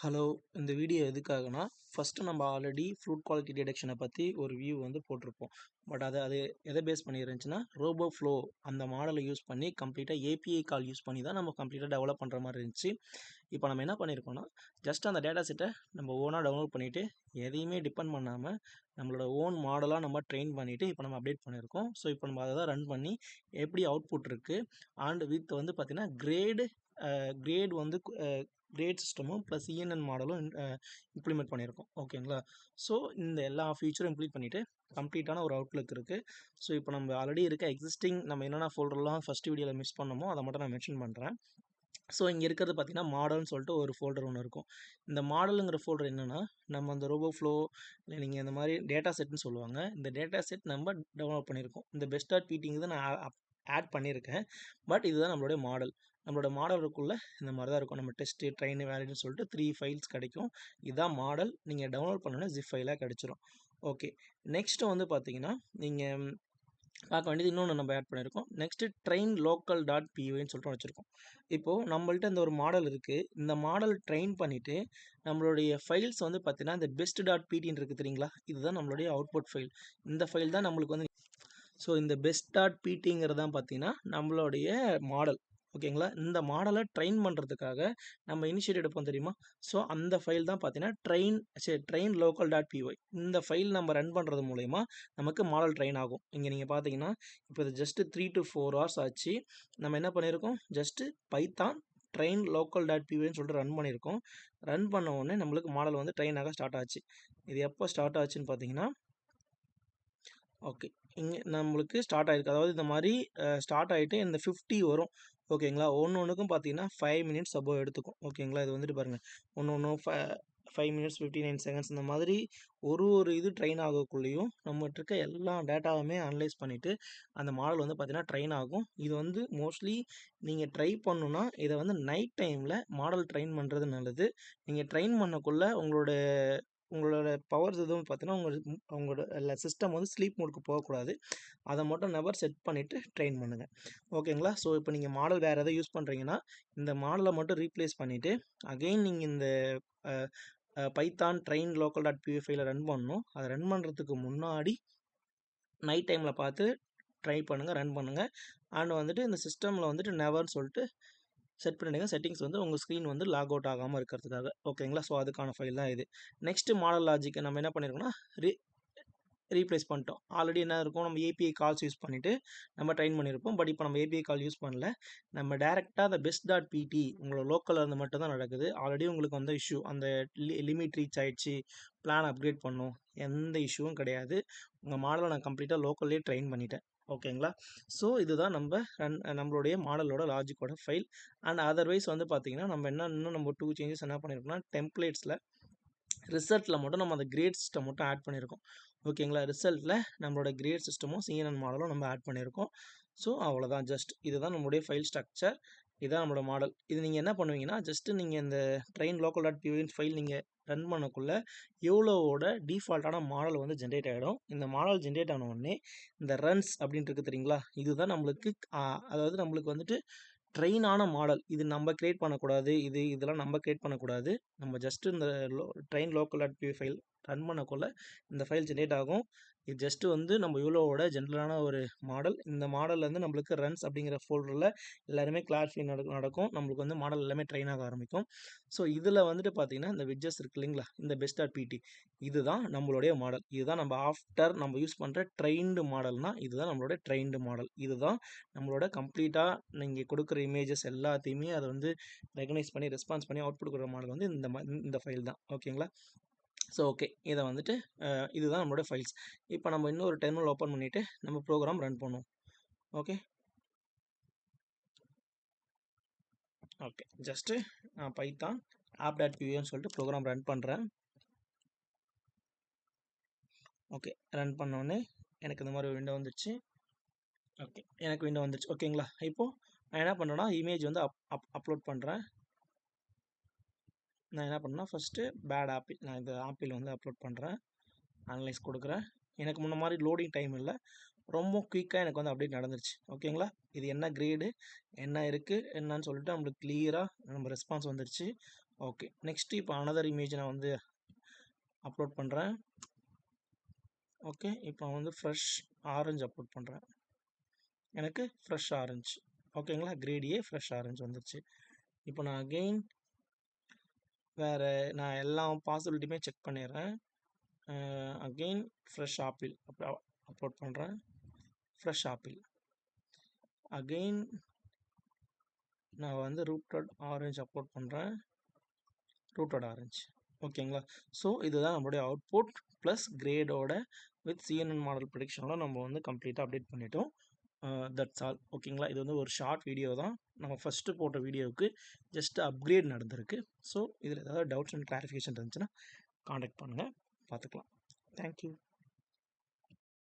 Hello, இந்த video எதுக்காகனா, first நம்ம ஆல்ரெடி ஃப்ரூட் குவாலிட்டி டிடெக்ஷனை பற்றி ஒரு வியூ வந்து போட்டிருப்போம். பட் அது எதை பேஸ் பண்ணி இருந்துச்சுன்னா, ரோபோ ஃப்ளோ அந்த மாடலை யூஸ் பண்ணி கம்ப்ளீட்டாக ஏபிஐ கால் யூஸ் பண்ணி தான் நம்ம கம்ப்ளீட்டாக டெவலப் பண்ணுற மாதிரி இருந்துச்சு. இப்போ நம்ம என்ன பண்ணியிருக்கோம்னா, ஜஸ்ட் அந்த டேட்டா செட்டை நம்ம ஓனாக டவுன்லோட் பண்ணிவிட்டு எதையுமே டிபெண்ட் பண்ணாமல் நம்மளோட ஓன் மாடலாக நம்ம ட்ரெயின் பண்ணிவிட்டு இப்போ நம்ம அப்டேட் பண்ணியிருக்கோம். ஸோ இப்போ நம்ம அதை தான் ரன் பண்ணி எப்படி அவுட்புட் இருக்குது அண்ட் வித் வந்து பார்த்திங்கன்னா கிரேட் வந்து கிரேட் சிஸ்டமும் ப்ளஸ் இஎன்என் மாடலும் இம்ப்ளிமெண்ட் பண்ணியிருக்கோம். ஓகேங்களா? ஸோ இந்த எல்லா ஃபீச்சரும் இம்ப்ளிமெண்ட் பண்ணிவிட்டு கம்ப்ளீட்டான ஒரு அவுட்லுக் இருக்குது. ஸோ இப்போ நம்ம ஆல்ரெடி இருக்க எக்ஸிஸ்டிங் நம்ம என்னென்ன ஃபோல்டர்லாம் ஃபஸ்ட் வீடியோவில் மிஸ் பண்ணமோ அதை மட்டும் நான் மென்ஷன் பண்ணுறேன். ஸோ இங்கே இருக்கிறது பார்த்திங்கன்னா மாடல்னு சொல்லிட்டு ஒரு ஃபோல்டர் ஒன்று இருக்கும். இந்த மாடலுங்கிற ஃபோல்டர் என்னென்னா, நம்ம அந்த ரோபோ ஃப்ளோ இல்லை நீங்கள் இந்த மாதிரி டேட்டா செட்னு சொல்லுவாங்க. இந்த டேட்டா செட் நம்ம டெவலப் பண்ணியிருக்கோம். இந்த பெஸ்ட் டாட் பிடிங்கு தான் நான் ஆட் பண்ணியிருக்கேன். பட் இதுதான் நம்மளுடைய மாடல். நம்மளோட மாடலுக்குள்ளே இந்த மாதிரி தான் இருக்கும். நம்ம டெஸ்ட்டு, ட்ரெயின், வேலிட்னு சொல்லிட்டு 3 ஃபைல்ஸ் கிடைக்கும். இதுதான் மாடல். நீங்கள் டவுன்லோட் பண்ணோன்னே ஜிப் ஃபைலாக கிடச்சிரும். ஓகே, நெக்ஸ்ட்டு வந்து பார்த்தீங்கன்னா, நீங்கள் பார்க்க வேண்டியது இன்னொன்று நம்ம ஆட் பண்ணியிருக்கோம். நெக்ஸ்ட்டு ட்ரெயின் லோக்கல் டாட் பிஒய்ன்னு சொல்லிட்டு வச்சுருக்கோம். இப்போது நம்மள்ட்ட இந்த ஒரு மாடல் இருக்குது. இந்த மாடல் ட்ரெயின் பண்ணிவிட்டு நம்மளுடைய ஃபைல்ஸ் வந்து பார்த்தீங்கன்னா, இந்த பெஸ்ட் டாட் பிடின்னு இருக்குது தெரியுங்களா? இதுதான் நம்மளுடைய அவுட்புட் ஃபைல். இந்த ஃபைல் தான் நம்மளுக்கு வந்து ஸோ இந்த பெஸ்ட் டாட் பிடிங்கிறது தான் பார்த்தீங்கன்னா நம்மளுடைய மாடல். ஓகேங்களா? இந்த மாடலை ட்ரெயின் பண்ணுறதுக்காக நம்ம இனிஷியேட் எடுப்போம் தெரியுமா? ஸோ அந்த ஃபைல் தான் பார்த்தீங்கன்னா ட்ரெயின் லோக்கல் டாட் பிஒய். இந்த ஃபைல் நம்ம ரன் பண்ணுறது மூலயமா நமக்கு மாடல் ட்ரெயின் ஆகும். இங்கே நீங்கள் பார்த்தீங்கன்னா இப்போ இது ஜஸ்ட்டு 3 to 4 hours ஆச்சு. நம்ம என்ன பண்ணியிருக்கோம், just python train local dot பிஒய்ன்னு சொல்லிட்டு ரன் பண்ணியிருக்கோம். ரன் பண்ண உடனே நம்மளுக்கு மாடல் வந்து ட்ரெயின் ஆக ஸ்டார்ட் ஆச்சு. இது எப்போ ஸ்டார்ட் ஆச்சுன்னு பார்த்தீங்கன்னா, ஓகே, இங்கே நம்மளுக்கு ஸ்டார்ட் ஆகிருக்கு. அதாவது இந்த மாதிரி ஸ்டார்ட் ஆகிட்டு இந்த 50 வரும். ஓகேங்களா? ஒன்றுக்கும் பார்த்தீங்கன்னா 5 minutes அபோவ் எடுத்துக்கும். ஓகேங்களா? இது வந்துட்டு பாருங்கள், ஒன்று 5 minutes 59 seconds இந்த மாதிரி ஒரு இது ட்ரெயின் ஆகக்குள்ளேயும் நம்மகிட்ட இருக்க எல்லா டேட்டாவுமே அனலைஸ் பண்ணிவிட்டு அந்த மாடல் வந்து பார்த்தீங்கன்னா ட்ரெயின் ஆகும். இது வந்து மோஸ்ட்லி நீங்கள் ட்ரை பண்ணணுன்னா இதை வந்து நைட் டைமில் மாடல் ட்ரெயின் பண்ணுறது நல்லது. நீங்கள் ட்ரெயின் பண்ணக்குள்ளே உங்களோட பவர்ஸ் எதுவும் பார்த்தீங்கன்னா உங்களோட சிஸ்டம் வந்து ஸ்லீப் மோடுக்கு போகக்கூடாது. அதை மட்டும் நெவர் செட் பண்ணிவிட்டு ட்ரெயின் பண்ணுங்கள். ஓகேங்களா? ஸோ இப்போ நீங்கள் மாடல் வேறு எதாவது யூஸ் பண்ணுறீங்கன்னா இந்த மாடலை மட்டும் ரீப்ளேஸ் பண்ணிவிட்டு அகெயின் நீங்கள் இந்த Python train local dot PV ஃபைலை ரன் பண்ணணும். அதை ரன் பண்ணுறதுக்கு முன்னாடி நைட் டைமில் பார்த்து ட்ரை பண்ணுங்கள், ரன் பண்ணுங்கள். அண்ட் வந்துட்டு இந்த சிஸ்டமில் வந்துட்டு நெவர்னு சொல்லிட்டு செட் பண்ணிடுங்க. செட்டிங்ஸ் வந்து உங்கள் ஸ்க்ரீன் வந்து லாக் அவுட் ஆகாமல் இருக்கிறதுக்காக. ஓகேங்களா? ஸோ அதுக்கான ஃபைல் தான் இது. நெக்ஸ்ட்டு மாடல் லாஜிக்கை நம்ம என்ன பண்ணியிருக்கோம்னா ரீப்ளேஸ் பண்ணிட்டோம். ஆல்ரெடி என்ன இருக்கும், நம்ம ஏபிஐ கால்ஸ் யூஸ் பண்ணிவிட்டு நம்ம ட்ரெயின் பண்ணியிருப்போம். பட் இப்போ நம்ம ஏபிஐ கால் யூஸ் பண்ணல. நம்ம டேரெக்டாக அந்த பெஸ்ட் டாட் பிடி உங்களோட லோக்கலில் இருந்து மட்டும் தான் நடக்குது. ஆல்ரெடி உங்களுக்கு வந்த இஷ்யூ அந்த லிமிட் ரீச் ஆகிடுச்சு, பிளான் அப்கிரேட் பண்ணணும், எந்த இஷ்யூவும் கிடையாது. உங்கள் மாடலை நான் கம்ப்ளீட்டாக லோக்கல்லே ட்ரெயின் பண்ணிட்டேன். ஓகேங்களா? ஸோ இதுதான் நம்மளுடைய மாடலோட லாஜிக்கோட ஃபைல். அண்ட் அதர்வைஸ் வந்து பார்த்தீங்கன்னா நம்ம இன்னும் நம்ம 2 சேஞ்சஸ் என்ன பண்ணியிருக்கோம்னா, டெம்ப்ளேட்ஸில் ரிசல்ட்டில் மட்டும் நம்ம அந்த கிரேட் சிஸ்டம் மட்டும் ஆட் பண்ணியிருக்கோம். ஓகேங்களா? ரிசல்ட்டில் நம்மளோட கிரேட் சிஸ்டமும் சிஎன்என் மாடலும் நம்ம ஆட் பண்ணியிருக்கோம். ஸோ அவ்வளோதான். ஜஸ்ட் இதுதான் நம்மளுடைய ஃபைல் ஸ்ட்ரக்சர். இதுதான் நம்மளோட மாடல். இது நீங்கள் என்ன பண்ணுவீங்கன்னா, ஜஸ்ட்டு நீங்கள் இந்த ட்ரெயின் லோக்கல் டாட் பிஒயின் ஃபைல் நீங்கள் ரன் பண்ணக்குள்ளே யோலோவோட டிஃபால்ட்டான மாடல் வந்து ஜென்ரேட் ஆகிடும். இந்த மாடல் ஜென்ரேட் ஆன உடனே இந்த ரன்ஸ் அப்படின்ட்டு இருக்குது தெரியுங்களா? இதுதான் நம்மளுக்கு அதாவது நம்மளுக்கு வந்துட்டு ட்ரெயின் ஆன மாடல். இது நம்ம கிரியேட் பண்ணக்கூடாது. இதெல்லாம் நம்ம கிரியேட் பண்ணக்கூடாது. நம்ம ஜஸ்ட்டு இந்த train local dot P Y file run பண்ணக்குள்ள இந்த ஃபைல் ஜென்ரேட் ஆகும். இது ஜஸ்ட்டு வந்து நம்ம யூலோவோட ஜென்ரலான ஒரு மாடல். இந்த மாடல்லேருந்து நம்மளுக்கு ரன்ஸ் அப்படிங்கிற ஃபோல்டரில் எல்லாருமே கிளாரிஃபை நடக்கும். நம்மளுக்கு வந்து மாடல் எல்லாமே ட்ரெயின் ஆக ஆரம்பிக்கும். ஸோ இதில் வந்துட்டு பார்த்தீங்கன்னா இந்த விட்ஜஸ் இருக்கு இல்லைங்களா, இந்த பெஸ்ட் டாட் பிடி இதுதான் நம்மளுடைய மாடல். இதுதான் நம்ம ஆஃப்டர் நம்ம யூஸ் பண்ணுற ட்ரெயின்டு மாடல்னால் இதுதான் நம்மளோட ட்ரெயின்டு மாடல். இதுதான் நம்மளோட கம்ப்ளீட்டாக நீங்கள் கொடுக்குற இமேஜஸ் எல்லாத்தையுமே அதை வந்து ரெகனைஸ் பண்ணி ரெஸ்பான்ஸ் பண்ணி அவுட்புட் கொடுக்குற மாடல் வந்து இந்த ஃபைல் தான். ஓகேங்களா? ஸோ ஓகே, இதை வந்துட்டு இதுதான் நம்மளோட ஃபைல்ஸ். இப்போ நம்ம இன்னொரு டெர்மினல் ஓப்பன் பண்ணிவிட்டு நம்ம ப்ரோக்ராம் ரன் பண்ணுவோம். ஓகே, ஜஸ்ட்டு நான் பைத்தான் ஆப் டாட் பியூன்னு சொல்லிட்டு ப்ரோக்ராம் ரன் பண்ணுறேன். ஓகே, ரன் பண்ணோடனே எனக்கு இந்த மாதிரி விண்டோ வந்துடுச்சு. ஓகே, எனக்கு விண்டோ வந்துடுச்சு. ஓகேங்களா? இப்போது நான் என்ன பண்ணுறேன்னா இமேஜ் வந்து அப்லோட் பண்ணுறேன். நான் என்ன பண்ணேன்னா ஃபஸ்ட்டு பேட் ஆப்பிள், நான் இந்த ஆப்பிள் வந்து அப்லோட் பண்ணுறேன், அனலைஸ் கொடுக்குறேன். எனக்கு முன்ன மாதிரி லோடிங் டைம் இல்லை, ரொம்ப குயிக்காக எனக்கு வந்து அப்டேட் நடந்துருச்சு. ஓகேங்களா? இது என்ன கிரேடு என்ன இருக்குது என்னன்னு சொல்லிட்டு நம்மளுக்கு கிளியராக நம்ம ரெஸ்பான்ஸ் வந்துடுச்சு. ஓகே, நெக்ஸ்ட் இப்போ அனதர் இமேஜ் நான் வந்து அப்லோட் பண்ணுறேன். ஓகே, இப்போ வந்து ஃப்ரெஷ் ஆரஞ்சு அப்லோட் பண்ணுறேன். எனக்கு ஃப்ரெஷ் ஆரஞ்சு ஓகேங்களா, கிரேடியே ஃப்ரெஷ் ஆரஞ்சு வந்துருச்சு. இப்போ நான் அகெயின் வேறு நான் எல்லா பாசிபிலிட்டியுமே செக் பண்ணிடுறேன். அகெயின் ஃப்ரெஷ் ஆப்பிள் அப்லோட் பண்ணுறேன். ஃப்ரெஷ் ஆப்பிள் அகெயின் நான் வந்து ரூட்டட் ஆரஞ்சு அப்லோட் பண்ணுறேன். ரூட்டட் ஆரஞ்சு ஓகேங்களா. ஸோ இதுதான் நம்மளுடைய அவுட்புட் ப்ளஸ் கிரேடோட வித் CNN மாடல் ப்ரெடிக்ஷனோட நம்ம வந்து கம்ப்ளீட்டாக அப்டேட் பண்ணிட்டோம். தட்ஸ் ஆல் ஓகேங்களா. இது வந்து ஒரு ஷார்ட் வீடியோ தான். நம்ம ஃபஸ்ட்டு போட்ட வீடியோவுக்கு ஜஸ்ட் அப்கிரேட் நடந்திருக்கு. ஸோ இதில் ஏதாவது டவுட்ஸ் அண்ட் கிளாரிஃபிகேஷன் இருந்துச்சுன்னா காண்டாக்ட் பண்ணுங்கள், பார்த்துக்கலாம். தேங்க்யூ.